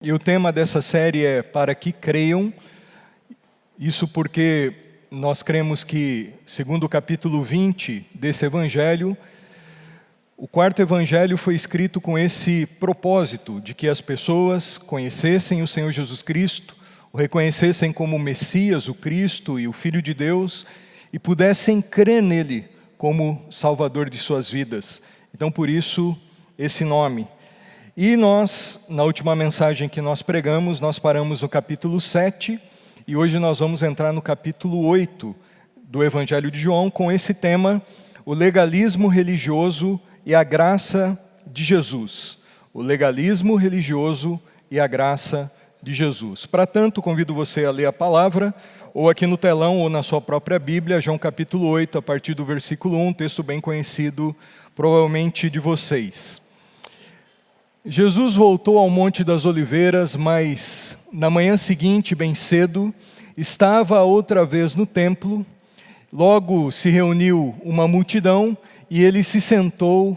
E o tema dessa série é Para que creiam. Isso porque nós cremos que, segundo o capítulo 20 desse evangelho, o quarto evangelho foi escrito com esse propósito de que as pessoas conhecessem o Senhor Jesus Cristo, o reconhecessem como o Messias, o Cristo e o Filho de Deus, e pudessem crer nele como Salvador de suas vidas. Então, por isso, esse nome. E nós, na última mensagem que nós pregamos, nós paramos no capítulo 7, e hoje nós vamos entrar no capítulo 8 do Evangelho de João, com esse tema, o legalismo religioso e a graça de Jesus. O legalismo religioso e a graça de Jesus. Para tanto, convido você a ler a palavra, ou aqui no telão, ou na sua própria Bíblia, João capítulo 8, a partir do versículo 1, texto bem conhecido, provavelmente de vocês. Jesus voltou ao Monte das Oliveiras, mas na manhã seguinte, bem cedo, estava outra vez no templo. Logo se reuniu uma multidão e ele se sentou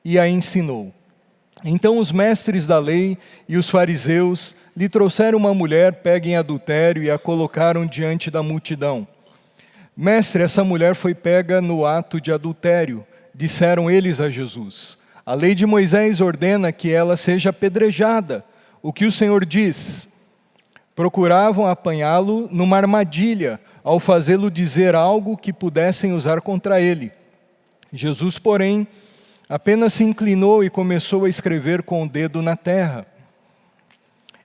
e a ensinou. Então os mestres da lei e os fariseus lhe trouxeram uma mulher pega em adultério e a colocaram diante da multidão. Mestre, essa mulher foi pega no ato de adultério, disseram eles a Jesus. A lei de Moisés ordena que ela seja apedrejada. O que o Senhor diz? Procuravam apanhá-lo numa armadilha, ao fazê-lo dizer algo que pudessem usar contra ele. Jesus, porém, apenas se inclinou e começou a escrever com o dedo na terra.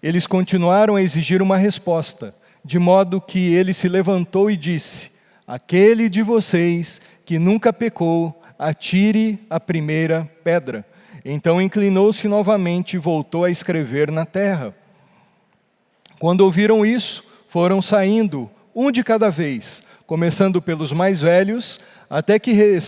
Eles continuaram a exigir uma resposta, de modo que ele se levantou e disse: aquele de vocês que nunca pecou, atire a primeira pedra. Então inclinou-se novamente e voltou a escrever na terra. Quando ouviram isso, foram saindo, um de cada vez, começando pelos mais velhos, até que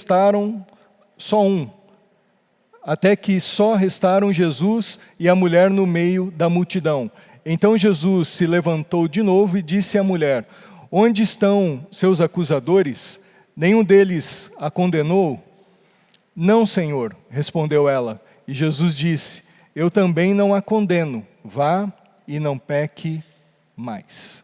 só restaram Jesus e a mulher no meio da multidão. Então Jesus se levantou de novo e disse à mulher: onde estão seus acusadores? Nenhum deles a condenou? Não, Senhor, respondeu ela. E Jesus disse: eu também não a condeno. Vá e não peque mais.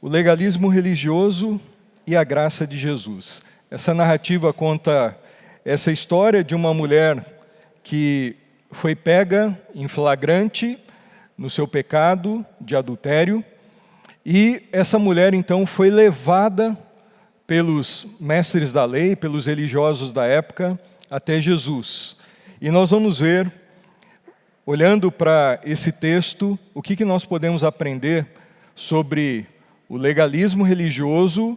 O legalismo religioso e a graça de Jesus. Essa narrativa conta essa história de uma mulher que foi pega em flagrante no seu pecado de adultério. E essa mulher, então, foi levada pelos mestres da lei, pelos religiosos da época, até Jesus. E nós vamos ver, olhando para esse texto, o que nós podemos aprender sobre o legalismo religioso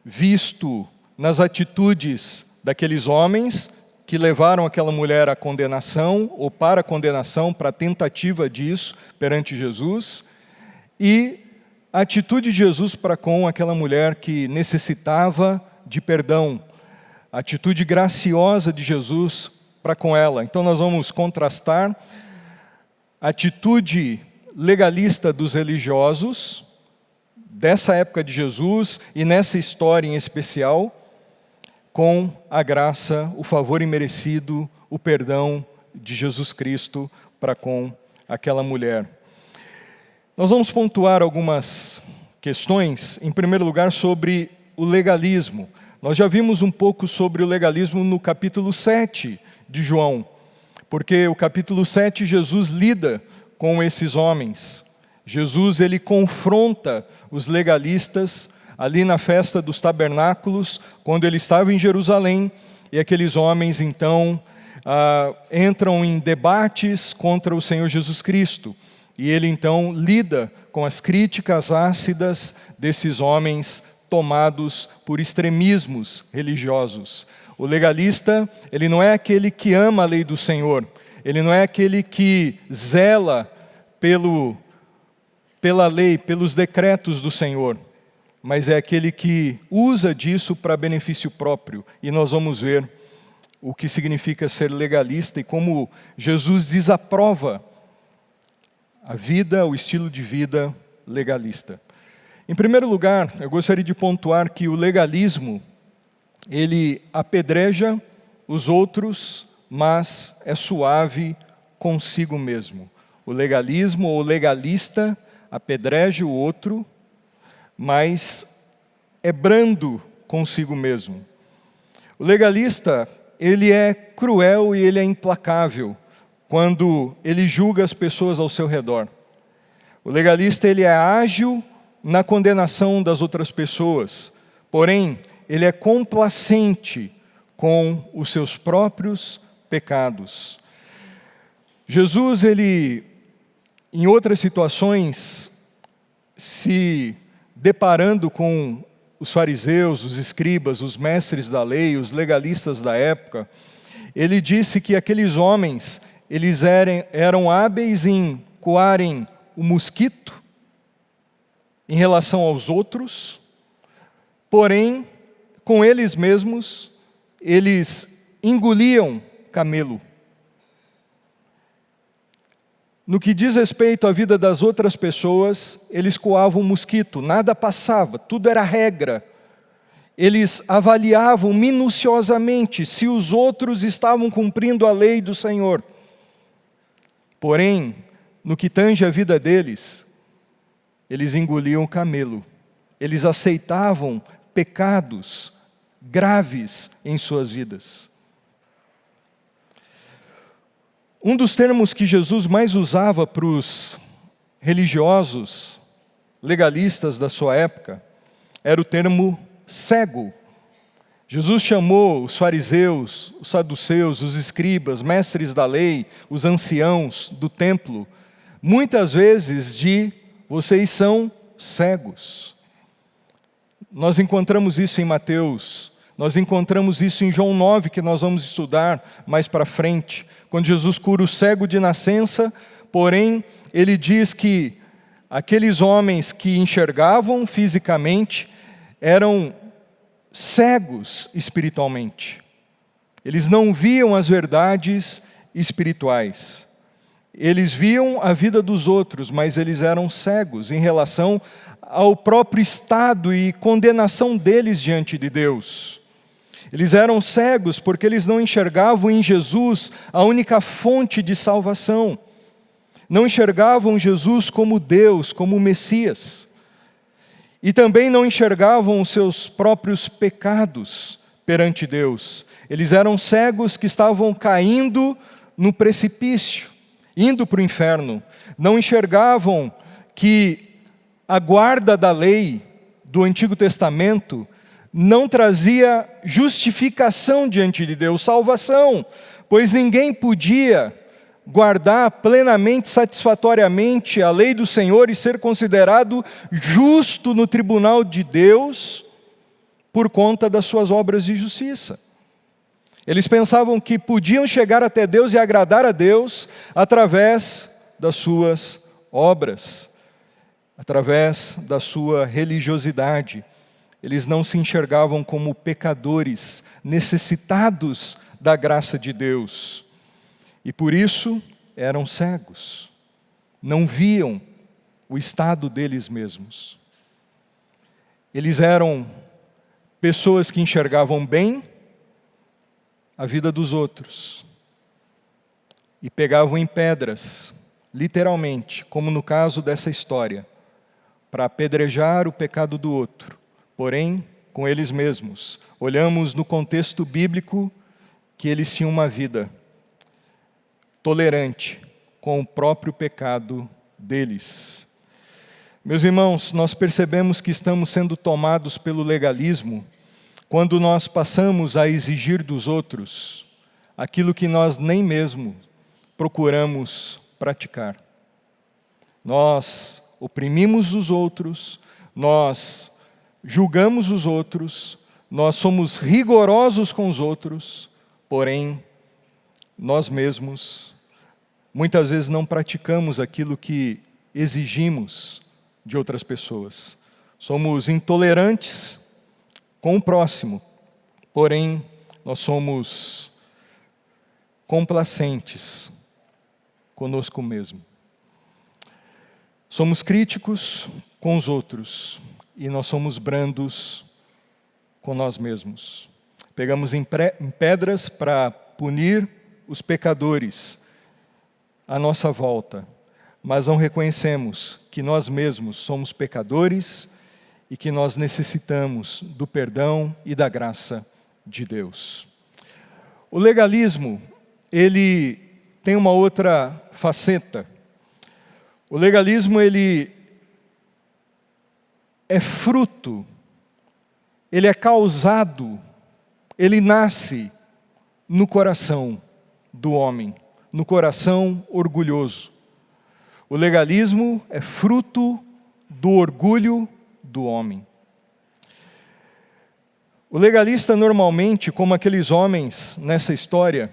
visto nas atitudes daqueles homens que levaram aquela mulher à condenação, ou para a condenação, para a tentativa disso perante Jesus, e a atitude de Jesus para com aquela mulher que necessitava de perdão, a atitude graciosa de Jesus para com ela. Então nós vamos contrastar a atitude legalista dos religiosos, dessa época de Jesus e nessa história em especial, com a graça, o favor imerecido, o perdão de Jesus Cristo para com aquela mulher. Nós vamos pontuar algumas questões, em primeiro lugar, sobre o legalismo. Nós já vimos um pouco sobre o legalismo no capítulo 7 de João, porque o capítulo 7 Jesus lida com esses homens. Jesus, ele confronta os legalistas ali na festa dos tabernáculos, quando ele estava em Jerusalém, e aqueles homens, então, entram em debates contra o Senhor Jesus Cristo. E ele, então, lida com as críticas ácidas desses homens tomados por extremismos religiosos. O legalista, ele não é aquele que ama a lei do Senhor, ele não é aquele que zela pela lei, pelos decretos do Senhor, mas é aquele que usa disso para benefício próprio. E nós vamos ver o que significa ser legalista e como Jesus desaprova a vida, o estilo de vida legalista. Em primeiro lugar, eu gostaria de pontuar que o legalismo, ele apedreja os outros mas é suave consigo mesmo. O legalismo ou legalista apedreja o outro, mas é brando consigo mesmo. O legalista, ele é cruel e ele é implacável quando ele julga as pessoas ao seu redor. O legalista, ele é ágil na condenação das outras pessoas, porém, ele é complacente com os seus próprios pecados. Jesus, ele, em outras situações, se deparando com os fariseus, os escribas, os mestres da lei, os legalistas da época, ele disse que aqueles homens, eles eram hábeis em coarem o mosquito em relação aos outros, porém, com eles mesmos, eles engoliam camelo. No que diz respeito à vida das outras pessoas, eles coavam mosquito, nada passava, tudo era regra. Eles avaliavam minuciosamente se os outros estavam cumprindo a lei do Senhor. Porém, no que tange a vida deles, eles engoliam camelo. Eles aceitavam pecados graves em suas vidas. Um dos termos que Jesus mais usava para os religiosos, legalistas da sua época, era o termo cego. Jesus chamou os fariseus, os saduceus, os escribas, mestres da lei, os anciãos do templo, muitas vezes de vocês são cegos. Nós encontramos isso em Mateus, nós encontramos isso em João 9, que nós vamos estudar mais para frente, quando Jesus cura o cego de nascença, porém, ele diz que aqueles homens que enxergavam fisicamente eram cegos espiritualmente. Eles não viam as verdades espirituais. Eles viam a vida dos outros, mas eles eram cegos em relação ao próprio estado e condenação deles diante de Deus. Eles eram cegos porque eles não enxergavam em Jesus a única fonte de salvação. Não enxergavam Jesus como Deus, como Messias. E também não enxergavam os seus próprios pecados perante Deus. Eles eram cegos que estavam caindo no precipício, indo para o inferno. Não enxergavam que a guarda da lei do Antigo Testamento não trazia justificação diante de Deus, salvação, pois ninguém podia guardar plenamente, satisfatoriamente a lei do Senhor e ser considerado justo no tribunal de Deus por conta das suas obras de justiça. Eles pensavam que podiam chegar até Deus e agradar a Deus através das suas obras, através da sua religiosidade. Eles não se enxergavam como pecadores, necessitados da graça de Deus. E por isso eram cegos. Não viam o estado deles mesmos. Eles eram pessoas que enxergavam bem a vida dos outros. E pegavam em pedras, literalmente, como no caso dessa história, para apedrejar o pecado do outro. Porém, com eles mesmos. Olhamos no contexto bíblico que eles tinham uma vida tolerante com o próprio pecado deles. Meus irmãos, nós percebemos que estamos sendo tomados pelo legalismo quando nós passamos a exigir dos outros aquilo que nós nem mesmo procuramos praticar. Nós oprimimos os outros, nós julgamos os outros, nós somos rigorosos com os outros, porém, nós mesmos, muitas vezes não praticamos aquilo que exigimos de outras pessoas. Somos intolerantes com o próximo, porém, nós somos complacentes conosco mesmo. Somos críticos com os outros e nós somos brandos com nós mesmos. Pegamos em pedras para punir os pecadores à nossa volta, mas não reconhecemos que nós mesmos somos pecadores e que nós necessitamos do perdão e da graça de Deus. O legalismo, ele tem uma outra faceta. O legalismo, ele é fruto, ele é causado, ele nasce no coração do homem, no coração orgulhoso. O legalismo é fruto do orgulho do homem. O legalista normalmente, como aqueles homens nessa história,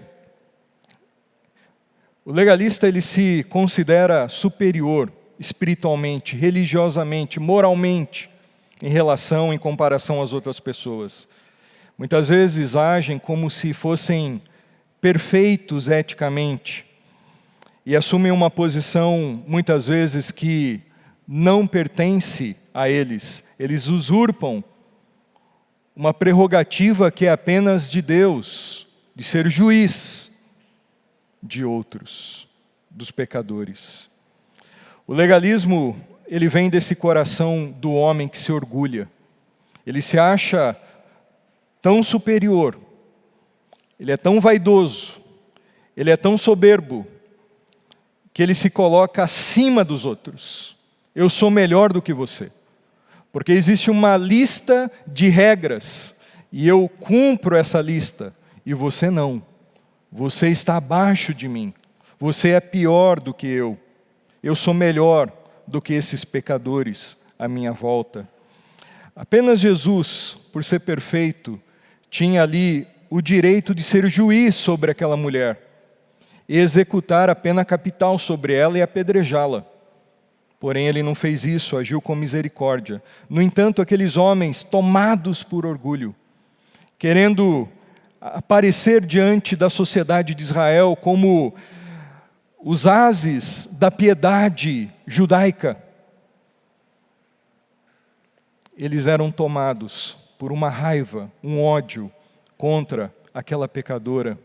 o legalista ele se considera superior espiritualmente, religiosamente, moralmente, em comparação às outras pessoas. Muitas vezes agem como se fossem perfeitos eticamente e assumem uma posição, muitas vezes, que não pertence a eles. Eles usurpam uma prerrogativa que é apenas de Deus, de ser juiz de outros, dos pecadores. O legalismo, ele vem desse coração do homem que se orgulha. Ele se acha tão superior, ele é tão vaidoso, ele é tão soberbo, que ele se coloca acima dos outros. Eu sou melhor do que você, porque existe uma lista de regras, e eu cumpro essa lista, e você não. Você está abaixo de mim, você é pior do que eu sou melhor do que esses pecadores à minha volta. Apenas Jesus, por ser perfeito, tinha ali o direito de ser juiz sobre aquela mulher e executar a pena capital sobre ela e apedrejá-la. Porém, ele não fez isso, agiu com misericórdia. No entanto, aqueles homens tomados por orgulho, querendo aparecer diante da sociedade de Israel como os ases da piedade judaica, eles eram tomados por uma raiva, um ódio contra aquela pecadora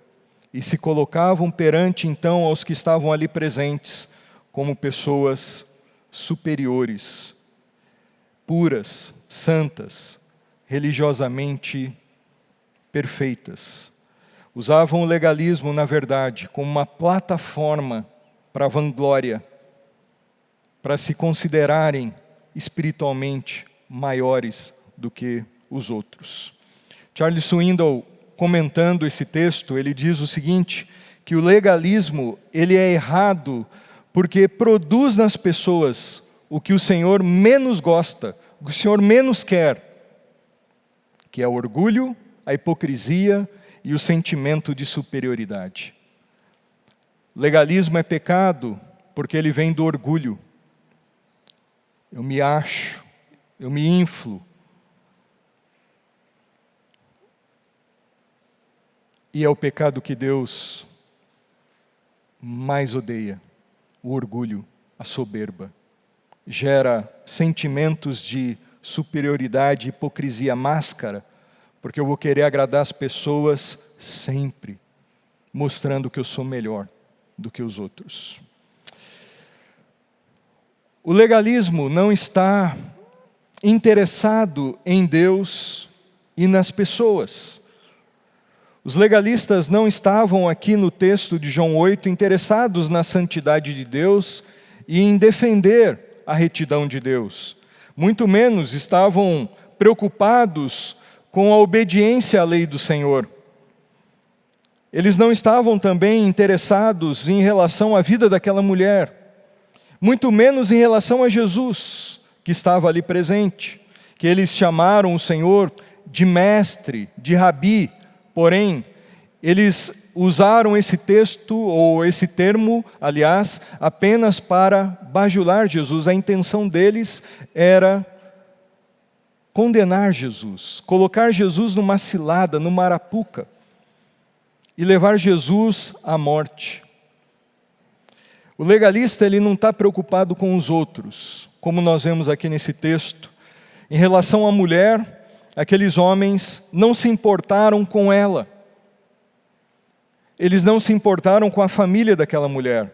e se colocavam perante então aos que estavam ali presentes como pessoas superiores, puras, santas, religiosamente perfeitas. Usavam o legalismo, na verdade, como uma plataforma para a vanglória, para se considerarem espiritualmente maiores do que os outros. Charles Swindoll, comentando esse texto, ele diz o seguinte, que o legalismo ele é errado porque produz nas pessoas o que o Senhor menos gosta, o que o Senhor menos quer, que é o orgulho, a hipocrisia e o sentimento de superioridade. Legalismo é pecado porque ele vem do orgulho. Eu me acho, eu me inflo. E é o pecado que Deus mais odeia, o orgulho, a soberba. Gera sentimentos de superioridade, hipocrisia, máscara, porque eu vou querer agradar as pessoas sempre, mostrando que eu sou melhor do que os outros. O legalismo não está interessado em Deus e nas pessoas. Os legalistas não estavam aqui no texto de João 8 interessados na santidade de Deus e em defender a retidão de Deus. Muito menos estavam preocupados com a obediência à lei do Senhor. Eles não estavam também interessados em relação à vida daquela mulher, muito menos em relação a Jesus, que estava ali presente, que eles chamaram o Senhor de mestre, de rabi, porém, eles usaram esse texto, ou esse termo, aliás, apenas para bajular Jesus. A intenção deles era condenar Jesus, colocar Jesus numa cilada, numa arapuca, e levar Jesus à morte. O legalista ele não está preocupado com os outros, como nós vemos aqui nesse texto. Em relação à mulher, aqueles homens não se importaram com ela. eles não se importaram com a família daquela mulher.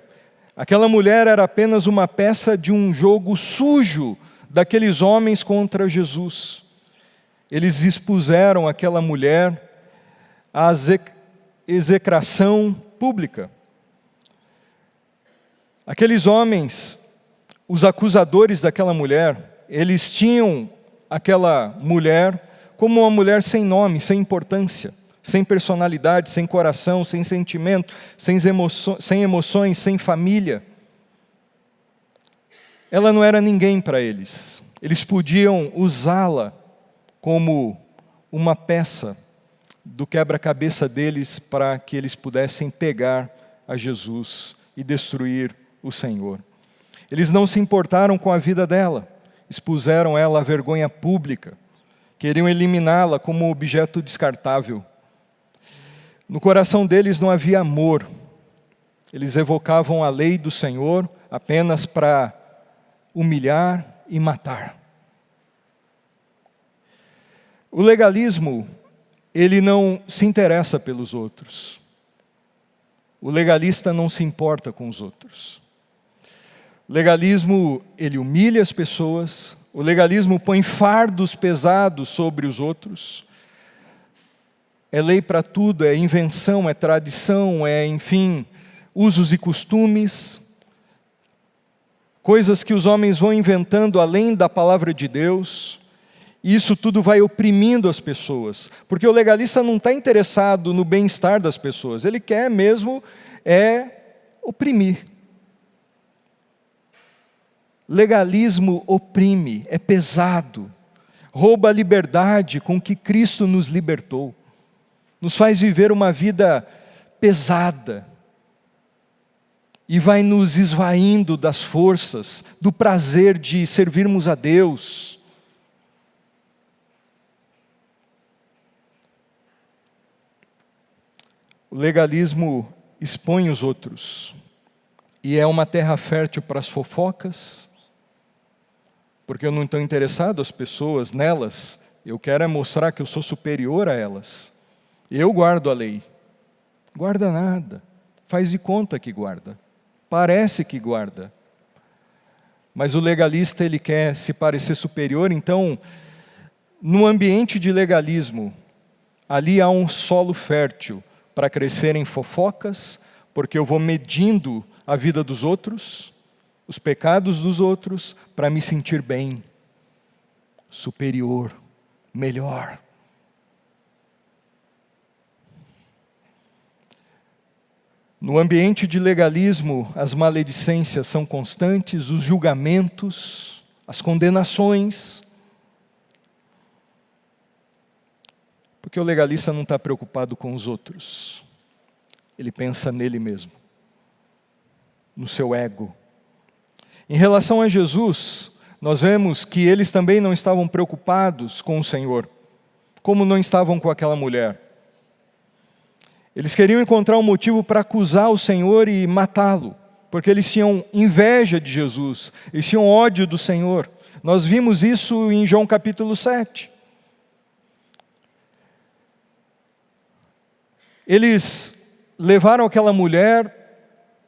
Aquela mulher era apenas uma peça de um jogo sujo daqueles homens contra Jesus. Eles expuseram aquela mulher à execração pública. Aqueles homens, os acusadores daquela mulher, eles tinham aquela mulher como uma mulher sem nome, sem importância, sem personalidade, sem coração, sem sentimento, sem emoções, sem família. Ela não era ninguém para eles. Eles podiam usá-la como uma peça do quebra-cabeça deles para que eles pudessem pegar a Jesus e destruir o Senhor. Eles não se importaram com a vida dela, expuseram ela à vergonha pública, queriam eliminá-la como objeto descartável. No coração deles não havia amor, eles evocavam a lei do Senhor apenas para humilhar e matar. O legalismo, ele não se interessa pelos outros. O legalista não se importa com os outros. O legalismo, ele humilha as pessoas. O legalismo põe fardos pesados sobre os outros. É lei para tudo, é invenção, é tradição, enfim, usos e costumes. Coisas que os homens vão inventando além da palavra de Deus. E isso tudo vai oprimindo as pessoas. Porque o legalista não está interessado no bem-estar das pessoas. Ele quer mesmo oprimir. Legalismo oprime, é pesado. Rouba a liberdade com que Cristo nos libertou. Nos faz viver uma vida pesada. E vai nos esvaindo das forças, do prazer de servirmos a Deus. O legalismo expõe os outros. E é uma terra fértil para as fofocas. Porque eu não estou interessado as pessoas nelas. Eu quero mostrar que eu sou superior a elas. Eu guardo a lei. Guarda nada. Faz de conta que guarda. Parece que guarda. Mas o legalista, ele quer se parecer superior. Então, no ambiente de legalismo, ali há um solo fértil para crescerem fofocas, porque eu vou medindo a vida dos outros, os pecados dos outros, para me sentir bem, superior, melhor. No ambiente de legalismo, as maledicências são constantes, os julgamentos, as condenações. Porque o legalista não está preocupado com os outros. Ele pensa nele mesmo, no seu ego. Em relação a Jesus, nós vemos que eles também não estavam preocupados com o Senhor, como não estavam com aquela mulher. Eles queriam encontrar um motivo para acusar o Senhor e matá-lo, porque eles tinham inveja de Jesus, eles tinham ódio do Senhor. Nós vimos isso em João capítulo 7. Eles levaram aquela mulher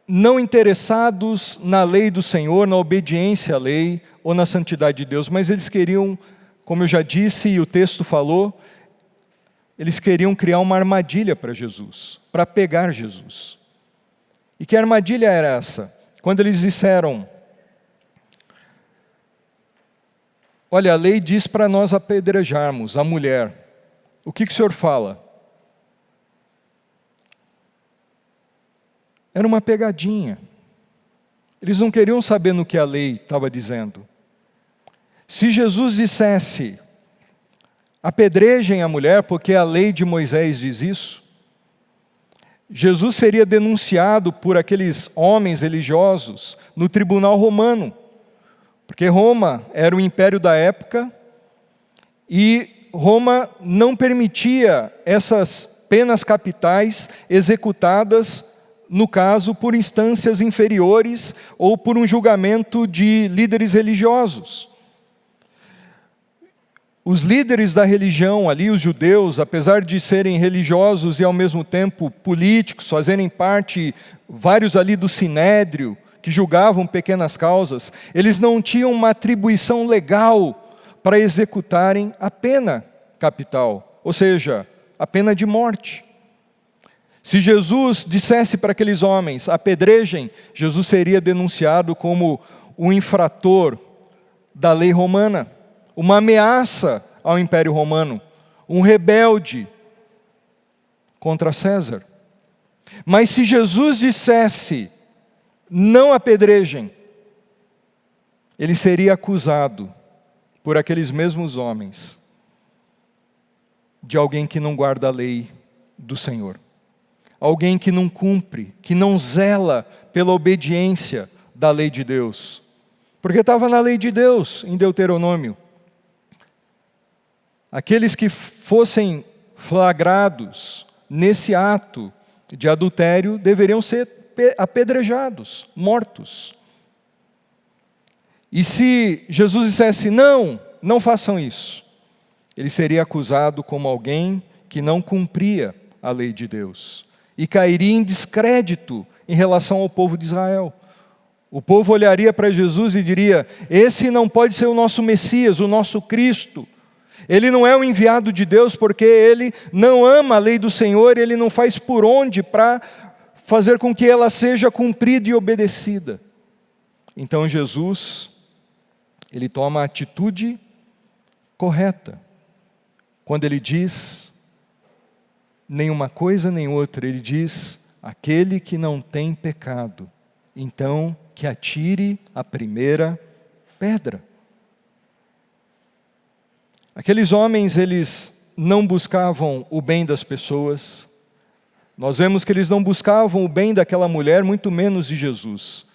não interessados na lei do Senhor, na obediência à lei ou na santidade de Deus, mas eles queriam, como eu já disse e o texto falou, eles queriam criar uma armadilha para Jesus, para pegar Jesus. E que armadilha era essa? Quando eles disseram, olha, a lei diz para nós apedrejarmos a mulher. O que o Senhor fala? Era uma pegadinha. Eles não queriam saber no que a lei estava dizendo. Se Jesus dissesse, apedrejem a mulher, porque a lei de Moisés diz isso, Jesus seria denunciado por aqueles homens religiosos no tribunal romano, porque Roma era o império da época e Roma não permitia essas penas capitais executadas, no caso, por instâncias inferiores ou por um julgamento de líderes religiosos. Os líderes da religião ali, os judeus, apesar de serem religiosos e ao mesmo tempo políticos, fazerem parte, vários ali do Sinédrio, que julgavam pequenas causas, eles não tinham uma atribuição legal para executarem a pena capital, ou seja, a pena de morte. Se Jesus dissesse para aqueles homens, apedrejem, Jesus seria denunciado como um infrator da lei romana, uma ameaça ao Império Romano, um rebelde contra César. Mas se Jesus dissesse, não apedrejem, ele seria acusado por aqueles mesmos homens de alguém que não guarda a lei do Senhor. Alguém que não cumpre, que não zela pela obediência da lei de Deus. Porque estava na lei de Deus, em Deuteronômio. Aqueles que fossem flagrados nesse ato de adultério deveriam ser apedrejados, mortos. E se Jesus dissesse, não façam isso, ele seria acusado como alguém que não cumpria a lei de Deus. E cairia em descrédito em relação ao povo de Israel. O povo olharia para Jesus e diria, esse não pode ser o nosso Messias, o nosso Cristo. Ele não é o enviado de Deus porque ele não ama a lei do Senhor, ele não faz por onde para fazer com que ela seja cumprida e obedecida. Então Jesus, ele toma a atitude correta. Quando ele diz, nem uma coisa nem outra, ele diz, aquele que não tem pecado, então que atire a primeira pedra. Aqueles homens, eles não buscavam o bem das pessoas. Nós vemos que eles não buscavam o bem daquela mulher, muito menos de Jesus.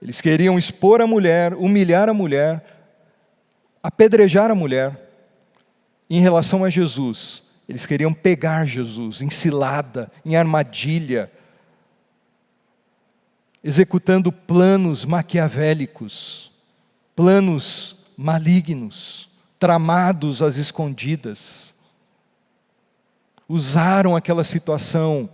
Eles queriam expor a mulher, humilhar a mulher, apedrejar a mulher. Em relação a Jesus, eles queriam pegar Jesus em cilada, em armadilha, executando planos maquiavélicos, planos malignos, tramados às escondidas. Usaram aquela situação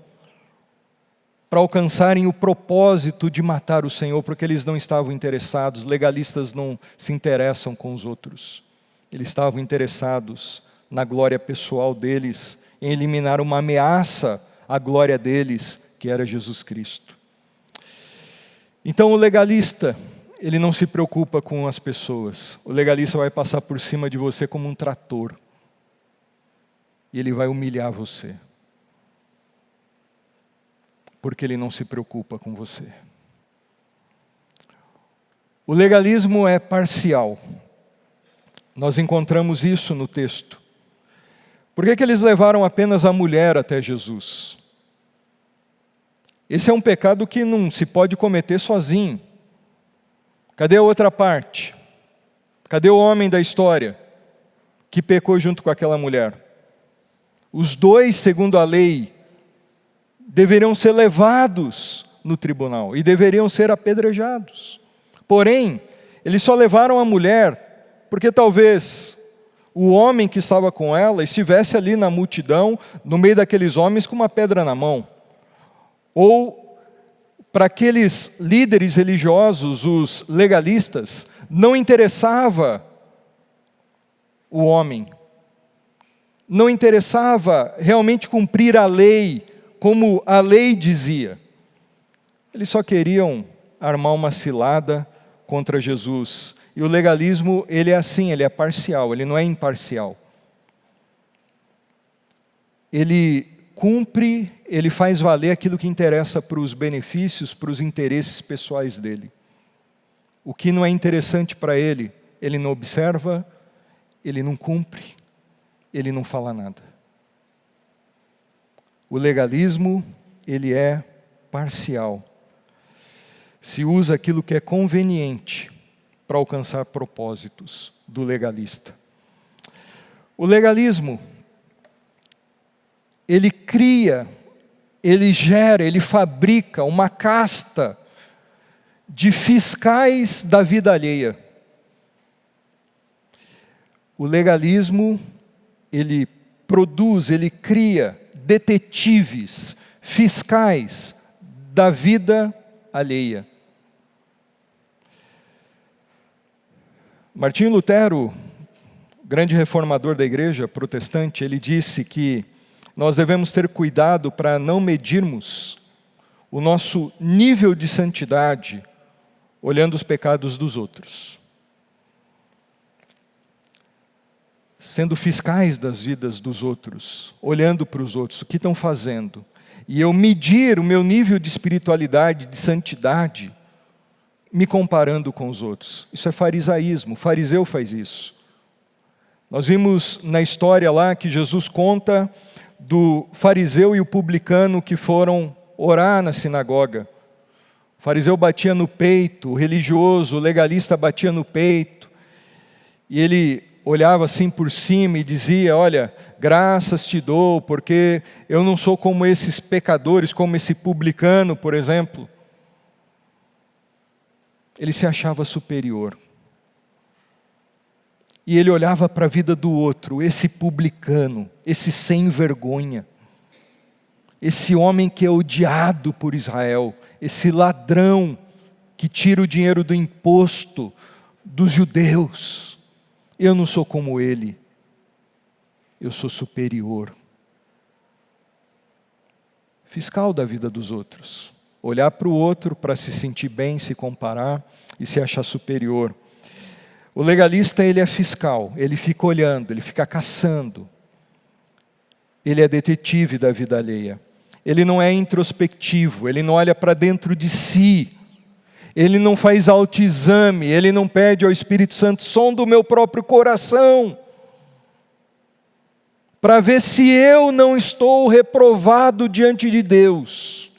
para alcançarem o propósito de matar o Senhor, porque eles não estavam interessados, legalistas não se interessam com os outros. Eles estavam interessados na glória pessoal deles, em eliminar uma ameaça à glória deles, que era Jesus Cristo. Então o legalista, ele não se preocupa com as pessoas. O legalista vai passar por cima de você como um trator. E ele vai humilhar você. Porque ele não se preocupa com você. O legalismo é parcial. Nós encontramos isso no texto. Por que eles levaram apenas a mulher até Jesus? Esse é um pecado que não se pode cometer sozinho. Cadê a outra parte? Cadê o homem da história que pecou junto com aquela mulher? Os dois, segundo a lei, deveriam ser levados no tribunal e deveriam ser apedrejados. Porém, eles só levaram a mulher porque talvez o homem que estava com ela estivesse ali na multidão, no meio daqueles homens com uma pedra na mão. Ou para aqueles líderes religiosos, os legalistas, não interessava o homem. Não interessava realmente cumprir a lei, como a lei dizia. Eles só queriam armar uma cilada contra Jesus. E o legalismo, ele é assim, ele é parcial, ele não é imparcial. Ele cumpre, ele faz valer aquilo que interessa para os benefícios, para os interesses pessoais dele. O que não é interessante para ele, ele não observa, ele não cumpre, ele não fala nada. O legalismo, ele é parcial. Se usa aquilo que é conveniente para alcançar propósitos do legalista. O legalismo, ele cria, ele gera, ele fabrica uma casta de fiscais da vida alheia. O legalismo, ele produz, ele cria detetives, fiscais da vida alheia. Martinho Lutero, grande reformador da igreja protestante, ele disse que nós devemos ter cuidado para não medirmos o nosso nível de santidade olhando os pecados dos outros, sendo fiscais das vidas dos outros, olhando para os outros, o que estão fazendo, e eu medir o meu nível de espiritualidade, de santidade, me comparando com os outros. Isso é farisaísmo, o fariseu faz isso. Nós vimos na história lá que Jesus conta do fariseu e o publicano que foram orar na sinagoga. O fariseu batia no peito, o religioso, o legalista batia no peito, e ele olhava assim por cima e dizia: olha, graças te dou, porque eu não sou como esses pecadores, como esse publicano, por exemplo. Ele se achava superior. E ele olhava para a vida do outro, esse publicano, esse sem vergonha, esse homem que é odiado por Israel, esse ladrão que tira o dinheiro do imposto dos judeus. Eu não sou como ele, eu sou superior. Fiscal da vida dos outros. Olhar para o outro para se sentir bem, se comparar e se achar superior. O legalista, ele é fiscal, ele fica olhando, ele fica caçando. Ele é detetive da vida alheia. Ele não é introspectivo, ele não olha para dentro de si. Ele não faz autoexame, ele não pede ao Espírito Santo: sonda o meu próprio coração, para ver se eu não estou reprovado diante de Deus.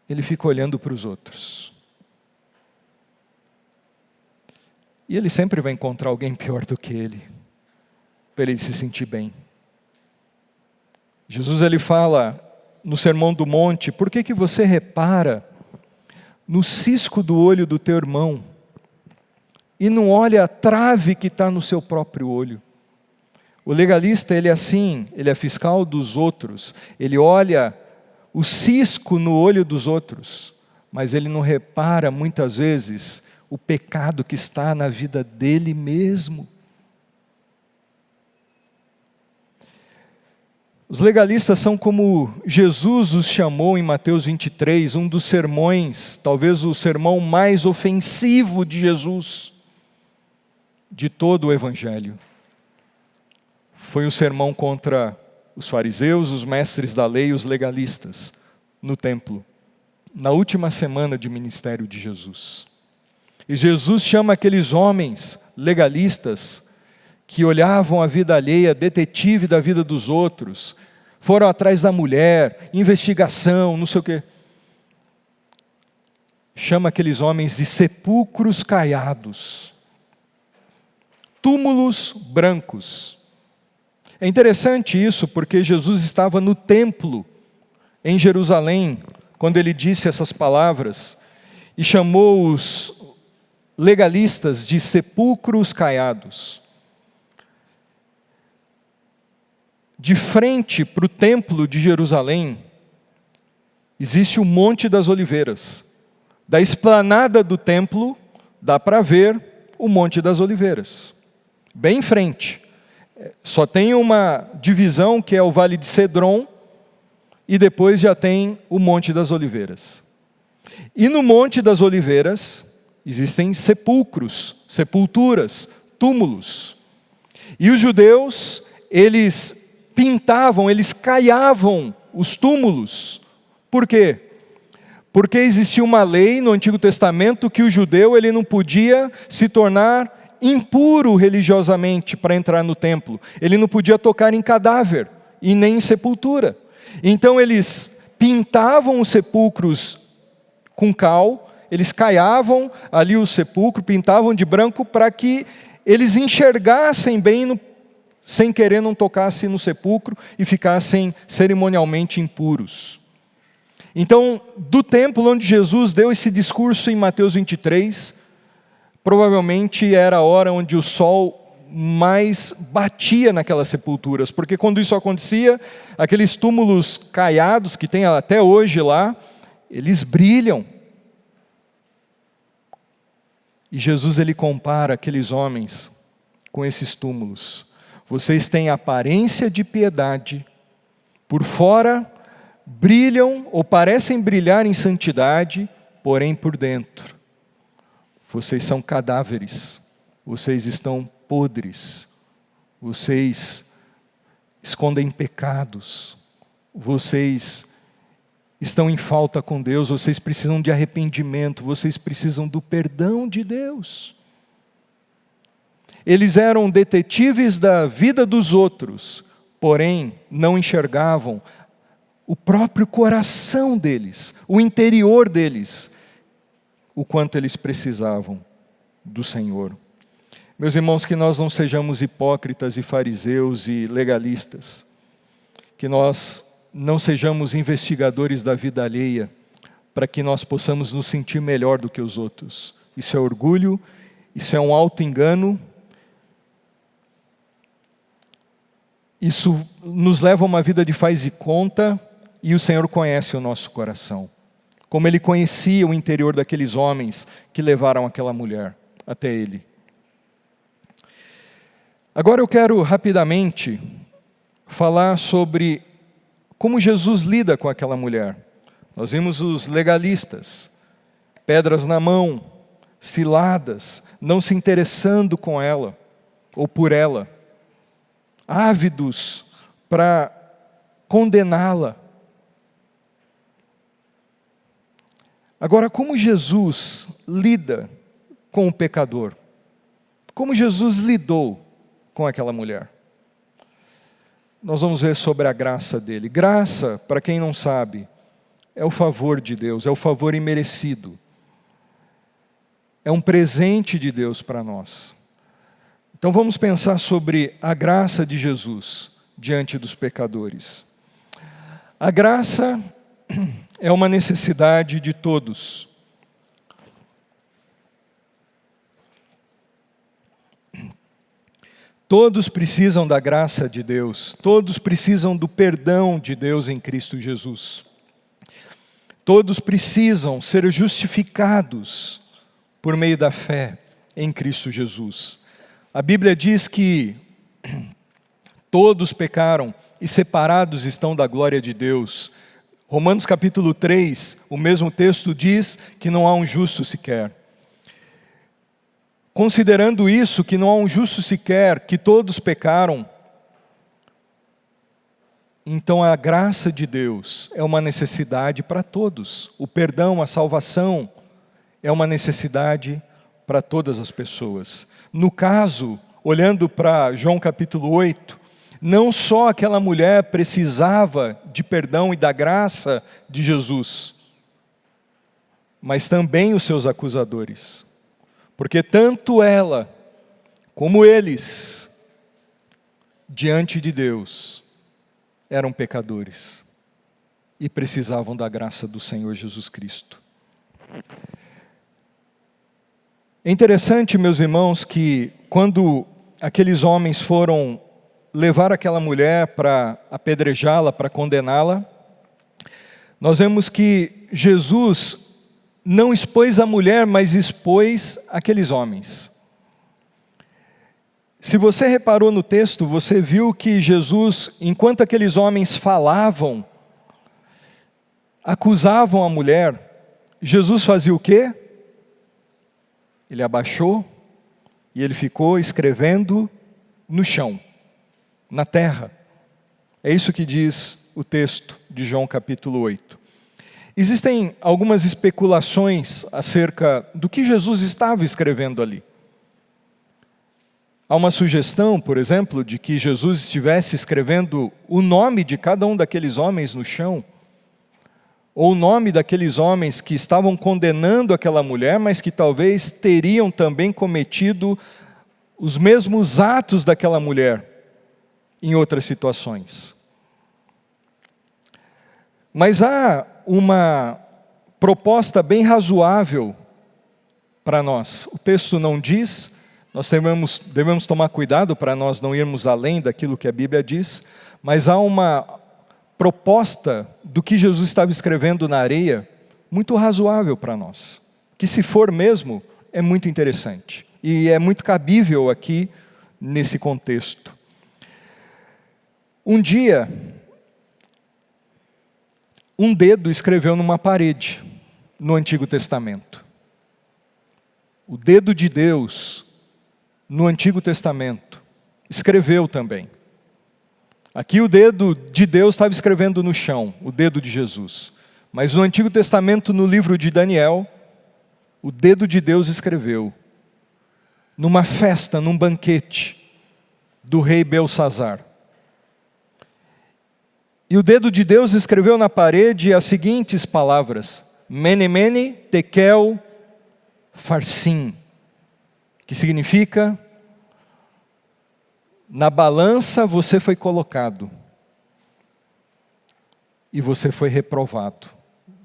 Ele fica olhando para os outros. E ele sempre vai encontrar alguém pior do que ele, para ele se sentir bem. Jesus, ele fala no Sermão do Monte: por que você repara no cisco do olho do teu irmão e não olha a trave que está no seu próprio olho? O legalista, ele é assim, ele é fiscal dos outros, ele olha o cisco no olho dos outros, mas ele não repara muitas vezes o pecado que está na vida dele mesmo. Os legalistas são como Jesus os chamou em Mateus 23, um dos sermões, talvez o sermão mais ofensivo de Jesus, de todo o Evangelho. Foi um sermão contra os fariseus, os mestres da lei e os legalistas no templo, na última semana de ministério de Jesus. E Jesus chama aqueles homens legalistas que olhavam a vida alheia, detetive da vida dos outros, foram atrás da mulher, investigação, não sei o quê. Chama aqueles homens de sepulcros caiados, túmulos brancos. É interessante isso, porque Jesus estava no templo, em Jerusalém, quando ele disse essas palavras, e chamou os legalistas de sepulcros caiados. De frente para o templo de Jerusalém, existe o Monte das Oliveiras. Da esplanada do templo, dá para ver o Monte das Oliveiras. Bem em frente. Só tem uma divisão, que é o Vale de Cedron, e depois já tem o Monte das Oliveiras. E no Monte das Oliveiras existem sepulcros, sepulturas, túmulos. E os judeus, eles pintavam, eles caiavam os túmulos. Por quê? Porque existia uma lei no Antigo Testamento que o judeu ele não podia se tornar impuro religiosamente para entrar no templo. Ele não podia tocar em cadáver e nem em sepultura. Então eles pintavam os sepulcros com cal, eles caiavam ali o sepulcro, pintavam de branco para que eles enxergassem bem, sem querer não tocassem no sepulcro e ficassem cerimonialmente impuros. Então, do templo onde Jesus deu esse discurso em Mateus 23, provavelmente era a hora onde o sol mais batia naquelas sepulturas, porque quando isso acontecia, aqueles túmulos caiados que tem até hoje lá, eles brilham. E Jesus ele compara aqueles homens com esses túmulos. Vocês têm aparência de piedade, por fora brilham ou parecem brilhar em santidade, porém por dentro vocês são cadáveres, vocês estão podres, vocês escondem pecados, vocês estão em falta com Deus, vocês precisam de arrependimento, vocês precisam do perdão de Deus. Eles eram detetives da vida dos outros, porém não enxergavam o próprio coração deles, o interior deles, o quanto eles precisavam do Senhor. Meus irmãos, que nós não sejamos hipócritas e fariseus e legalistas, que nós não sejamos investigadores da vida alheia, para que nós possamos nos sentir melhor do que os outros. Isso é orgulho, isso é um auto-engano, isso nos leva a uma vida de faz e conta, e o Senhor conhece o nosso coração. Como Ele conhecia o interior daqueles homens que levaram aquela mulher até Ele. Agora eu quero rapidamente falar sobre como Jesus lida com aquela mulher. Nós vimos os legalistas, pedras na mão, ciladas, não se interessando com ela ou por ela, ávidos para condená-la. Agora, como Jesus lida com o pecador? Como Jesus lidou com aquela mulher? Nós vamos ver sobre a graça dele. Graça, para quem não sabe, é o favor de Deus, é o favor imerecido. É um presente de Deus para nós. Então vamos pensar sobre a graça de Jesus diante dos pecadores. A graça é uma necessidade de todos. Todos precisam da graça de Deus, todos precisam do perdão de Deus em Cristo Jesus. Todos precisam ser justificados por meio da fé em Cristo Jesus. A Bíblia diz que todos pecaram e separados estão da glória de Deus. Romanos capítulo 3, o mesmo texto diz que não há um justo sequer. Considerando isso, que não há um justo sequer, que todos pecaram, então a graça de Deus é uma necessidade para todos. O perdão, a salvação é uma necessidade para todas as pessoas. No caso, olhando para João capítulo 8, não só aquela mulher precisava de perdão e da graça de Jesus, mas também os seus acusadores. Porque tanto ela como eles, diante de Deus, eram pecadores e precisavam da graça do Senhor Jesus Cristo. É interessante, meus irmãos, que quando aqueles homens foram levar aquela mulher para apedrejá-la, para condená-la, nós vemos que Jesus não expôs a mulher, mas expôs aqueles homens. Se você reparou no texto, você viu que Jesus, enquanto aqueles homens falavam, acusavam a mulher, Jesus fazia o quê? Ele abaixou e ele ficou escrevendo no chão, na terra. É isso que diz o texto de João capítulo 8. Existem algumas especulações acerca do que Jesus estava escrevendo ali. Há uma sugestão, por exemplo, de que Jesus estivesse escrevendo o nome de cada um daqueles homens no chão, ou o nome daqueles homens que estavam condenando aquela mulher, mas que talvez teriam também cometido os mesmos atos daquela mulher em outras situações. Mas há uma proposta bem razoável para nós. O texto não diz, nós devemos tomar cuidado para nós não irmos além daquilo que a Bíblia diz, mas há uma proposta do que Jesus estava escrevendo na areia, muito razoável para nós, que se for mesmo, é muito interessante, e é muito cabível aqui nesse contexto. Um dia, um dedo escreveu numa parede, no Antigo Testamento. O dedo de Deus, no Antigo Testamento, escreveu também. Aqui o dedo de Deus estava escrevendo no chão, o dedo de Jesus. Mas no Antigo Testamento, no livro de Daniel, o dedo de Deus escreveu. Numa festa, num banquete do rei Belsazar. E o dedo de Deus escreveu na parede as seguintes palavras: Mene, Mene, Tekel, Farsim, que significa: na balança você foi colocado, e você foi reprovado,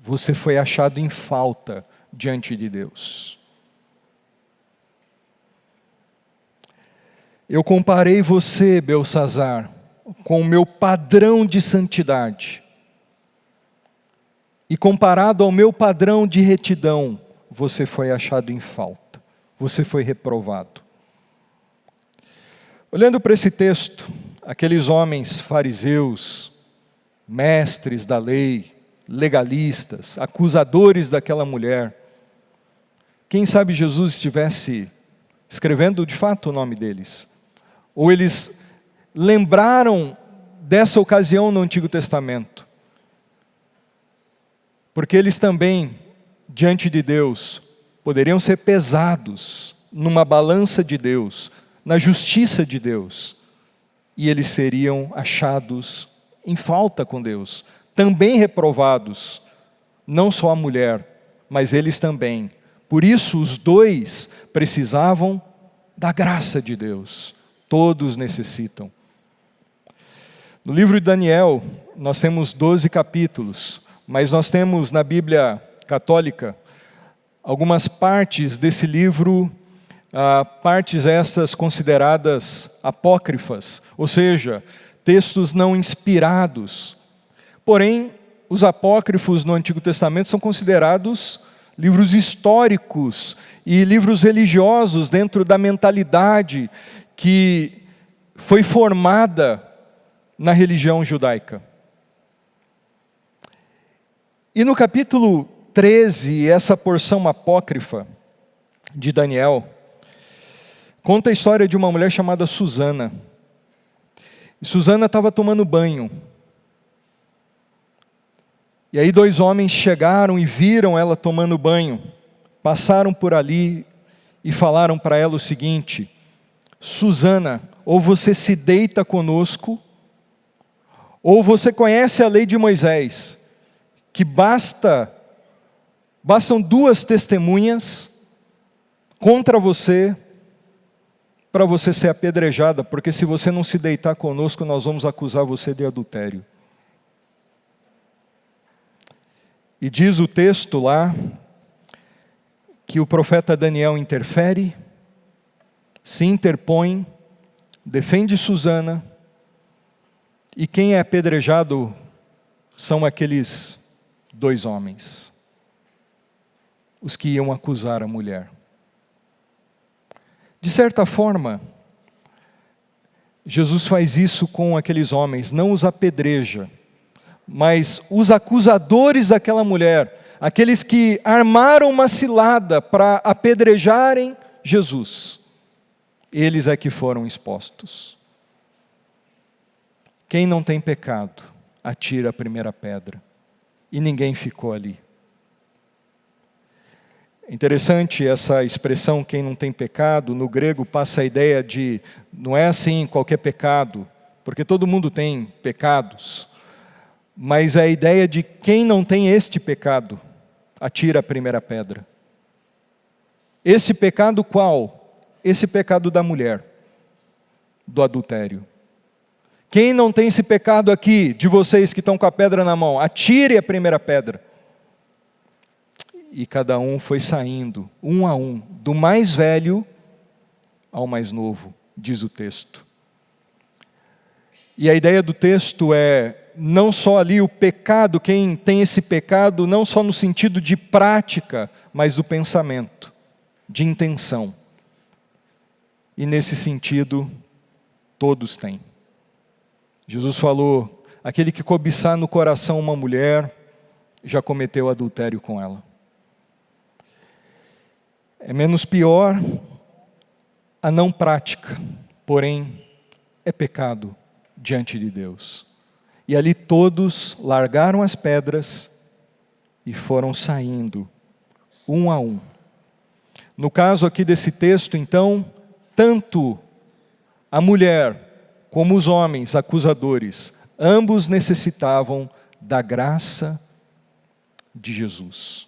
você foi achado em falta diante de Deus. Eu comparei você, Belsazar, com o meu padrão de santidade, e comparado ao meu padrão de retidão, você foi achado em falta, você foi reprovado. Olhando para esse texto, aqueles homens fariseus, mestres da lei, legalistas, acusadores daquela mulher, quem sabe Jesus estivesse escrevendo de fato o nome deles, ou eles lembraram dessa ocasião no Antigo Testamento, porque eles também, diante de Deus, poderiam ser pesados numa balança de Deus, na justiça de Deus, e eles seriam achados em falta com Deus, também reprovados, não só a mulher, mas eles também. Por isso os dois precisavam da graça de Deus, todos necessitam. No livro de Daniel, nós temos 12 capítulos, mas nós temos na Bíblia católica algumas partes desse livro, partes essas consideradas apócrifas, ou seja, textos não inspirados. Porém, os apócrifos no Antigo Testamento são considerados livros históricos e livros religiosos dentro da mentalidade que foi formada na religião judaica. E no capítulo 13, essa porção apócrifa de Daniel conta a história de uma mulher chamada Susana. E Susana estava tomando banho. E aí 2 homens chegaram e viram ela tomando banho. Passaram por ali e falaram para ela o seguinte: Susana, ou você se deita conosco, ou você conhece a lei de Moisés, que bastam 2 testemunhas contra você, para você ser apedrejada, porque se você não se deitar conosco, nós vamos acusar você de adultério. E diz o texto lá, que o profeta Daniel interfere, se interpõe, defende Susana, e quem é apedrejado são aqueles 2 homens, os que iam acusar a mulher. De certa forma, Jesus faz isso com aqueles homens, não os apedreja, mas os acusadores daquela mulher, aqueles que armaram uma cilada para apedrejarem Jesus, eles é que foram expostos. Quem não tem pecado, atira a primeira pedra, e ninguém ficou ali. Interessante essa expressão, quem não tem pecado, no grego passa a ideia de, não é assim qualquer pecado, porque todo mundo tem pecados, mas a ideia de quem não tem este pecado, atira a primeira pedra. Esse pecado qual? Esse pecado da mulher, do adultério. Quem não tem esse pecado aqui, de vocês que estão com a pedra na mão, atire a primeira pedra. e cada um foi saindo, um a um, do mais velho ao mais novo, diz o texto. E a ideia do texto é não só ali o pecado, quem tem esse pecado, não só no sentido de prática, mas do pensamento, de intenção. E nesse sentido, todos têm. Jesus falou, aquele que cobiçar no coração uma mulher, já cometeu adultério com ela. É menos pior a não prática, porém é pecado diante de Deus. E ali todos largaram as pedras e foram saindo, um a um. No caso aqui desse texto, então, tanto a mulher como os homens acusadores, ambos necessitavam da graça de Jesus.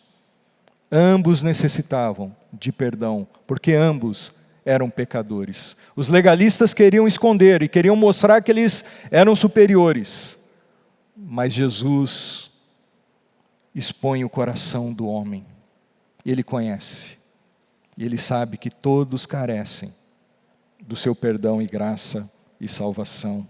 Ambos necessitavam de perdão, porque ambos eram pecadores. Os legalistas queriam esconder e queriam mostrar que eles eram superiores. Mas Jesus expõe o coração do homem. Ele conhece. E ele sabe que todos carecem do seu perdão e graça e salvação.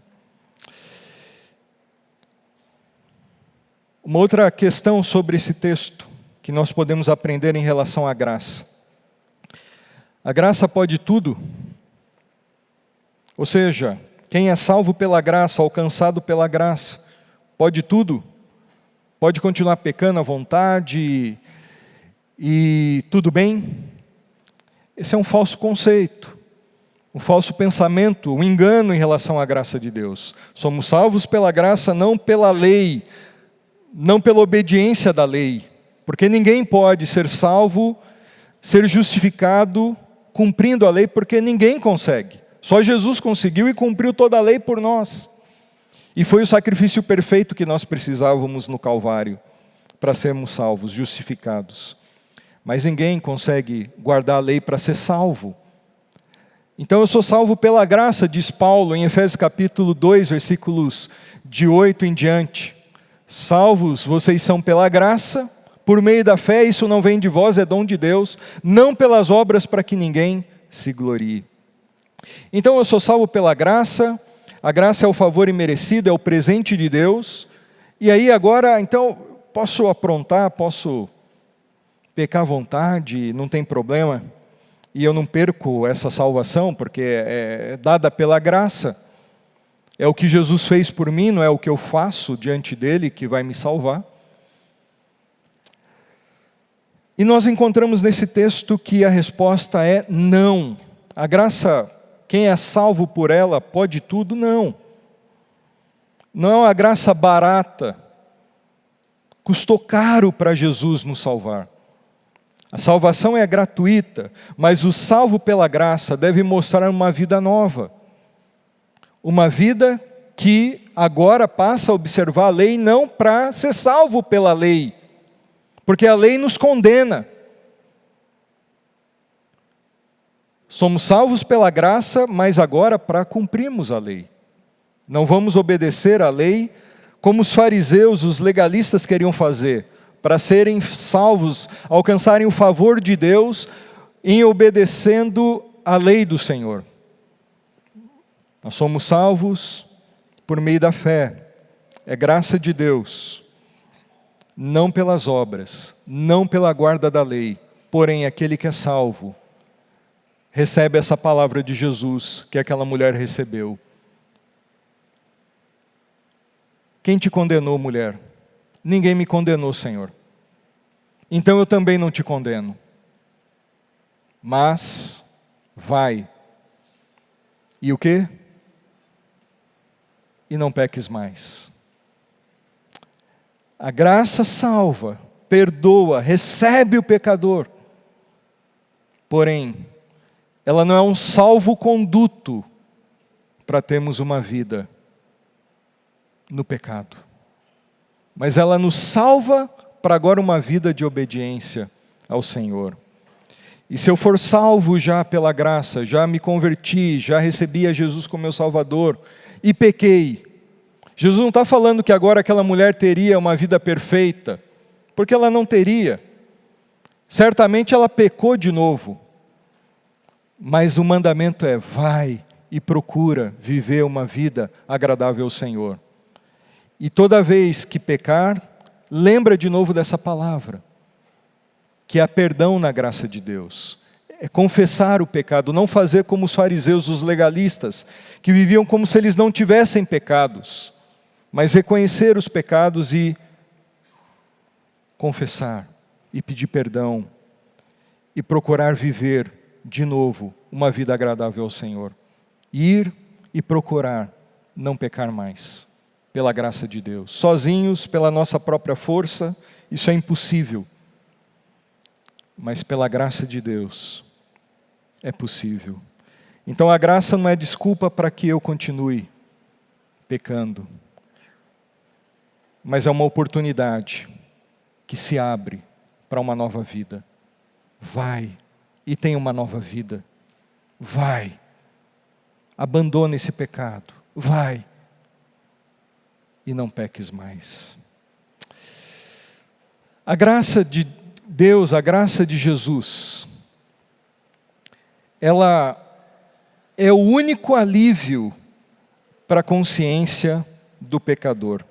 Uma outra questão sobre esse texto que nós podemos aprender em relação à graça. A graça pode tudo? Ou seja, quem é salvo pela graça, alcançado pela graça, pode tudo? Pode continuar pecando à vontade e tudo bem? Esse é um falso conceito, um falso pensamento, um engano em relação à graça de Deus. Somos salvos pela graça, não pela lei, não pela obediência da lei. Porque ninguém pode ser salvo, ser justificado, cumprindo a lei, porque ninguém consegue. Só Jesus conseguiu e cumpriu toda a lei por nós. E foi o sacrifício perfeito que nós precisávamos no Calvário, para sermos salvos, justificados. Mas ninguém consegue guardar a lei para ser salvo. Então eu sou salvo pela graça, diz Paulo em Efésios capítulo 2, versículos de 8 em diante. Salvos vocês são pela graça, por meio da fé, isso não vem de vós, é dom de Deus, não pelas obras para que ninguém se glorie. Então eu sou salvo pela graça, a graça é o favor imerecido, é o presente de Deus, e aí agora, então, posso aprontar, posso pecar à vontade, não tem problema, e eu não perco essa salvação, porque é dada pela graça, é o que Jesus fez por mim, não é o que eu faço diante dele que vai me salvar. E nós encontramos nesse texto que a resposta é não. A graça, quem é salvo por ela, pode tudo? Não. Não é uma graça barata. Custou caro para Jesus nos salvar. A salvação é gratuita, mas o salvo pela graça deve mostrar uma vida nova. Uma vida que agora passa a observar a lei não para ser salvo pela lei, porque a lei nos condena. Somos salvos pela graça, mas agora para cumprirmos a lei. Não vamos obedecer à lei como os fariseus, os legalistas queriam fazer, para serem salvos, alcançarem o favor de Deus em obedecendo à lei do Senhor. Nós somos salvos por meio da fé, é graça de Deus. Não pelas obras, não pela guarda da lei, porém aquele que é salvo, recebe essa palavra de Jesus que aquela mulher recebeu. Quem te condenou, mulher? Ninguém me condenou, Senhor. Então eu também não te condeno. Mas, vai. E o quê? E não peques mais. A graça salva, perdoa, recebe o pecador. Porém, ela não é um salvo-conduto para termos uma vida no pecado. Mas ela nos salva para agora uma vida de obediência ao Senhor. E se eu for salvo já pela graça, já me converti, já recebi a Jesus como meu Salvador e pequei, Jesus não está falando que agora aquela mulher teria uma vida perfeita, porque ela não teria. Certamente ela pecou de novo, mas o mandamento é: vai e procura viver uma vida agradável ao Senhor. E toda vez que pecar, lembra de novo dessa palavra, que há perdão na graça de Deus. É confessar o pecado, não fazer como os fariseus, os legalistas, que viviam como se eles não tivessem pecados, mas reconhecer os pecados e confessar, e pedir perdão, e procurar viver de novo uma vida agradável ao Senhor. Ir e procurar não pecar mais, pela graça de Deus. Sozinhos, pela nossa própria força, isso é impossível. Mas pela graça de Deus, é possível. Então a graça não é desculpa para que eu continue pecando, mas é uma oportunidade que se abre para uma nova vida. Vai e tenha uma nova vida. Vai. Abandone esse pecado. Vai. E não peques mais. A graça de Deus, a graça de Jesus, ela é o único alívio para a consciência do pecador.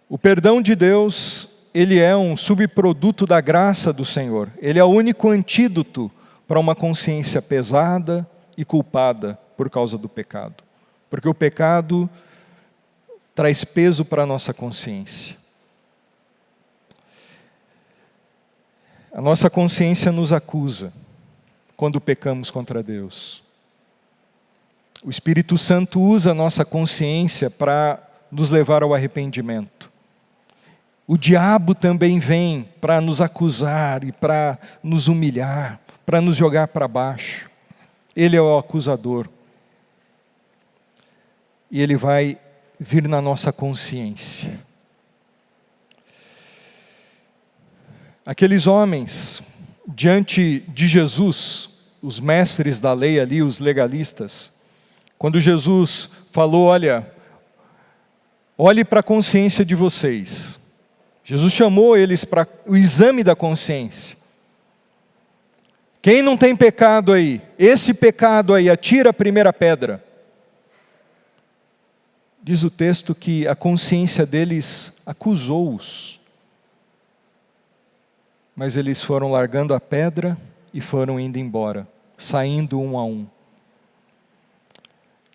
O perdão de Deus, ele é um subproduto da graça do Senhor. Ele é o único antídoto para uma consciência pesada e culpada por causa do pecado. Porque o pecado traz peso para a nossa consciência. A nossa consciência nos acusa quando pecamos contra Deus. O Espírito Santo usa a nossa consciência para nos levar ao arrependimento. O diabo também vem para nos acusar e para nos humilhar, para nos jogar para baixo. Ele é o acusador. E ele vai vir na nossa consciência. Aqueles homens, diante de Jesus, os mestres da lei ali, os legalistas, quando Jesus falou: olhe para a consciência de vocês. Jesus chamou eles para o exame da consciência. Quem não tem pecado aí? Esse pecado aí, atira a primeira pedra. Diz o texto que a consciência deles acusou-os. Mas eles foram largando a pedra e foram indo embora, saindo um a um.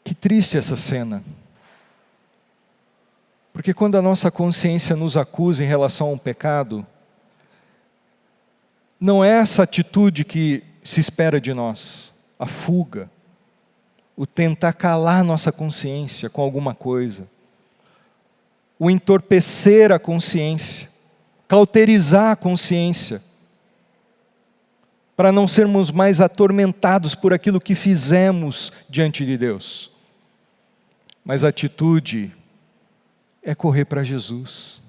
Que triste essa cena. Porque quando a nossa consciência nos acusa em relação a um pecado, não é essa atitude que se espera de nós, a fuga, o tentar calar nossa consciência com alguma coisa, o entorpecer a consciência, cauterizar a consciência, para não sermos mais atormentados por aquilo que fizemos diante de Deus. Mas a atitude é correr para Jesus,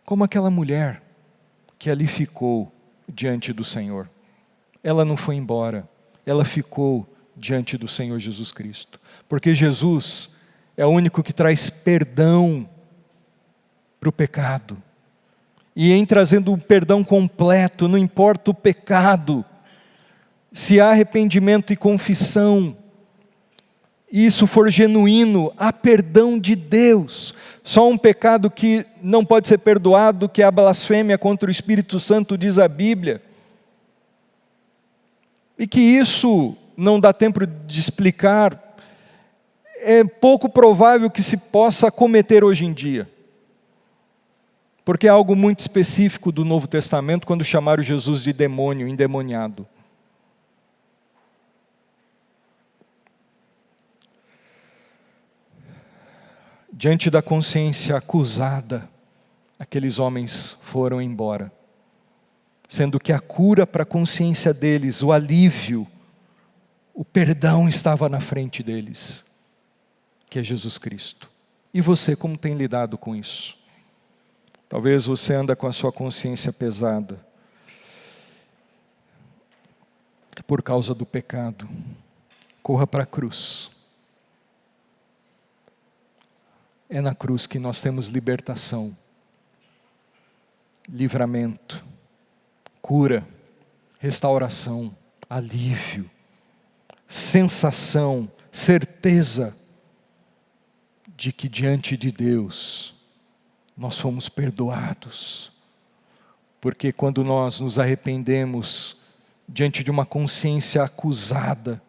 como aquela mulher que ali ficou diante do Senhor. Ela não foi embora, ela ficou diante do Senhor Jesus Cristo, porque Jesus é o único que traz perdão para o pecado. E em trazendo um perdão completo, não importa o pecado, se há arrependimento e confissão, e isso for genuíno, há perdão de Deus. Só um pecado que não pode ser perdoado, que é a blasfêmia contra o Espírito Santo, diz a Bíblia. E que isso não dá tempo de explicar, é pouco provável que se possa cometer hoje em dia. Porque é algo muito específico do Novo Testamento, quando chamaram Jesus de demônio, endemoniado. Diante da consciência acusada, aqueles homens foram embora. Sendo que a cura para a consciência deles, o alívio, o perdão estava na frente deles, que é Jesus Cristo. E você, como tem lidado com isso? Talvez você anda com a sua consciência pesada por causa do pecado. Corra para a cruz. É na cruz que nós temos libertação, livramento, cura, restauração, alívio, sensação, certeza de que diante de Deus nós somos perdoados. Porque quando nós nos arrependemos diante de uma consciência acusada,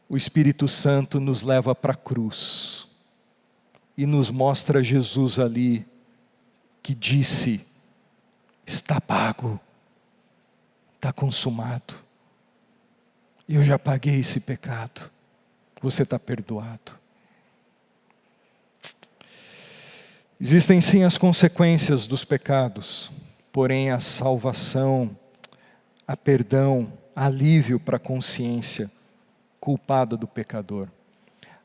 o Espírito Santo nos leva para a cruz e nos mostra Jesus ali, que disse: está pago, está consumado. Eu já paguei esse pecado, você está perdoado. Existem sim as consequências dos pecados, porém a salvação, a perdão, alívio para a consciência culpada do pecador.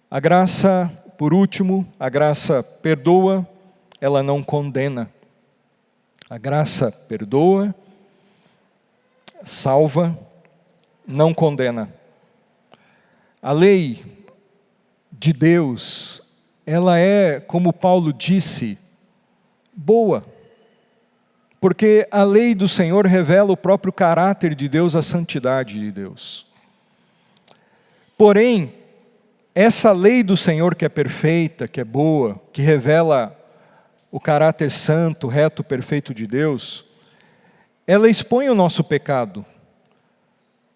A graça, por último, a graça perdoa, ela não condena. A graça perdoa, salva, não condena. A lei de Deus, ela é, como Paulo disse, boa. Porque a lei do Senhor revela o próprio caráter de Deus, a santidade de Deus. Porém, essa lei do Senhor que é perfeita, que é boa, que revela o caráter santo, reto, perfeito de Deus, ela expõe o nosso pecado.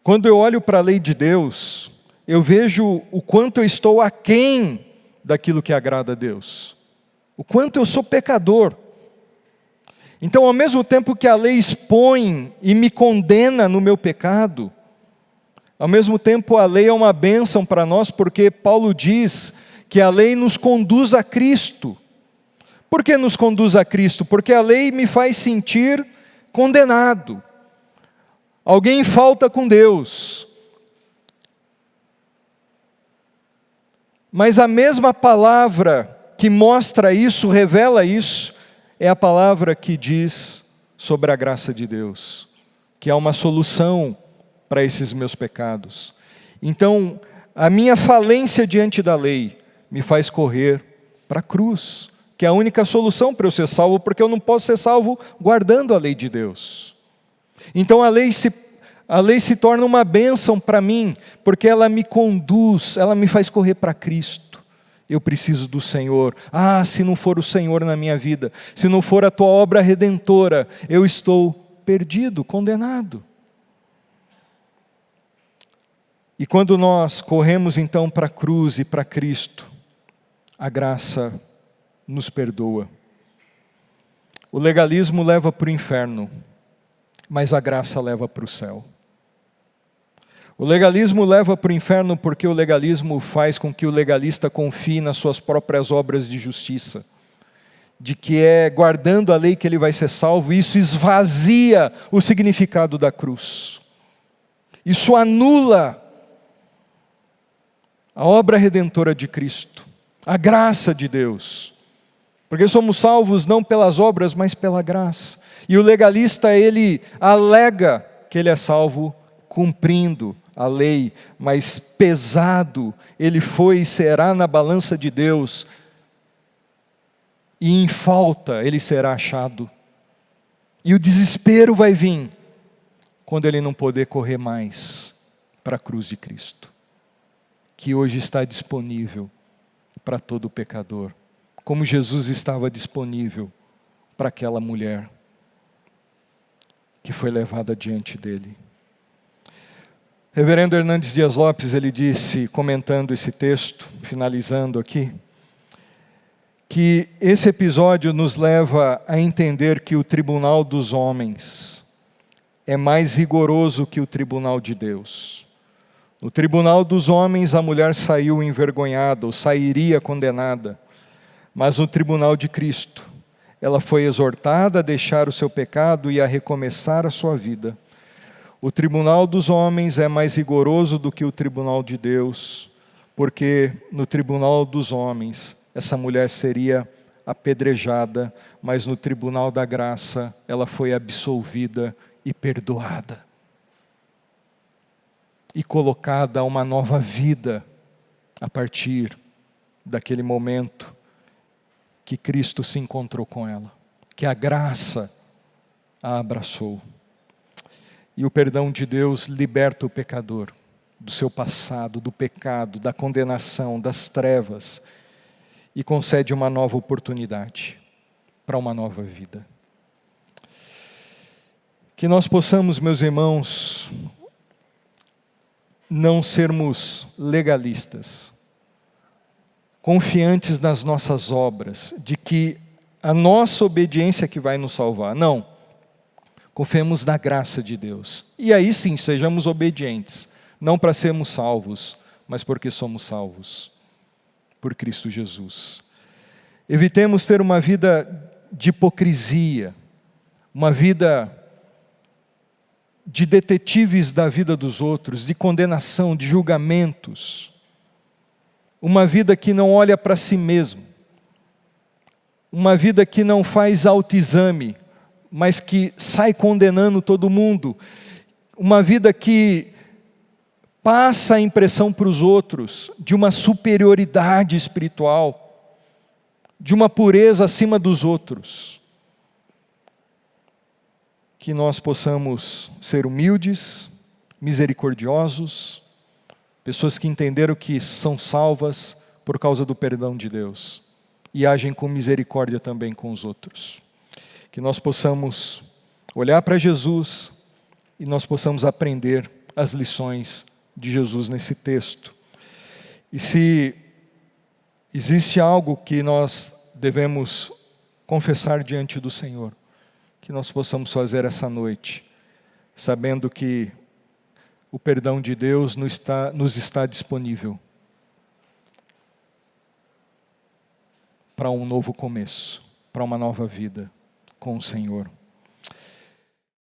Quando eu olho para a lei de Deus, eu vejo o quanto eu estou aquém daquilo que agrada a Deus. O quanto eu sou pecador. Então, ao mesmo tempo que a lei expõe e me condena no meu pecado, ao mesmo tempo a lei é uma bênção para nós, porque Paulo diz que a lei nos conduz a Cristo. Por que nos conduz a Cristo? Porque a lei me faz sentir condenado. Alguém falta com Deus. Mas a mesma palavra que mostra isso, revela isso, é a palavra que diz sobre a graça de Deus, que há uma solução para esses meus pecados. Então, a minha falência diante da lei me faz correr para a cruz, que é a única solução para eu ser salvo, porque eu não posso ser salvo guardando a lei de Deus. Então a lei se torna uma bênção para mim, porque ela me conduz, ela me faz correr para Cristo. Eu preciso do Senhor. Ah, se não for o Senhor na minha vida, se não for a tua obra redentora, eu estou perdido, condenado. E quando nós corremos então para a cruz e para Cristo, a graça nos perdoa. O legalismo leva para o inferno, mas a graça leva para o céu. O legalismo leva para o inferno porque o legalismo faz com que o legalista confie nas suas próprias obras de justiça, de que é guardando a lei que ele vai ser salvo, e isso esvazia o significado da cruz. Isso anula a obra redentora de Cristo, a graça de Deus. Porque somos salvos não pelas obras, mas pela graça. E o legalista, ele alega que ele é salvo cumprindo a lei, mas pesado ele foi e será na balança de Deus, e em falta ele será achado. E o desespero vai vir quando ele não poder correr mais para a cruz de Cristo, que hoje está disponível para todo pecador, como Jesus estava disponível para aquela mulher que foi levada diante dele. Reverendo Hernandes Dias Lopes, ele disse, comentando esse texto, finalizando aqui, que esse episódio nos leva a entender que o tribunal dos homens é mais rigoroso que o tribunal de Deus. No tribunal dos homens, a mulher saiu envergonhada, ou sairia condenada. Mas no tribunal de Cristo, ela foi exortada a deixar o seu pecado e a recomeçar a sua vida. O tribunal dos homens é mais rigoroso do que o tribunal de Deus, porque no tribunal dos homens, essa mulher seria apedrejada, mas no tribunal da graça, ela foi absolvida e perdoada. E colocada a uma nova vida a partir daquele momento que Cristo se encontrou com ela, que a graça a abraçou. E o perdão de Deus liberta o pecador do seu passado, do pecado, da condenação, das trevas, e concede uma nova oportunidade para uma nova vida. Que nós possamos, meus irmãos, não sermos legalistas, confiantes nas nossas obras, de que a nossa obediência é que vai nos salvar. Não. Confiemos na graça de Deus. E aí sim, sejamos obedientes. Não para sermos salvos, mas porque somos salvos por Cristo Jesus. Evitemos ter uma vida de hipocrisia, uma vida de detetives da vida dos outros, de condenação, de julgamentos. Uma vida que não olha para si mesmo. Uma vida que não faz autoexame, mas que sai condenando todo mundo. Uma vida que passa a impressão para os outros de uma superioridade espiritual, de uma pureza acima dos outros. Que nós possamos ser humildes, misericordiosos, pessoas que entenderam que são salvas por causa do perdão de Deus e agem com misericórdia também com os outros. Que nós possamos olhar para Jesus e nós possamos aprender as lições de Jesus nesse texto. E se existe algo que nós devemos confessar diante do Senhor, que nós possamos fazer essa noite, sabendo que o perdão de Deus nos está disponível para um novo começo, para uma nova vida com o Senhor.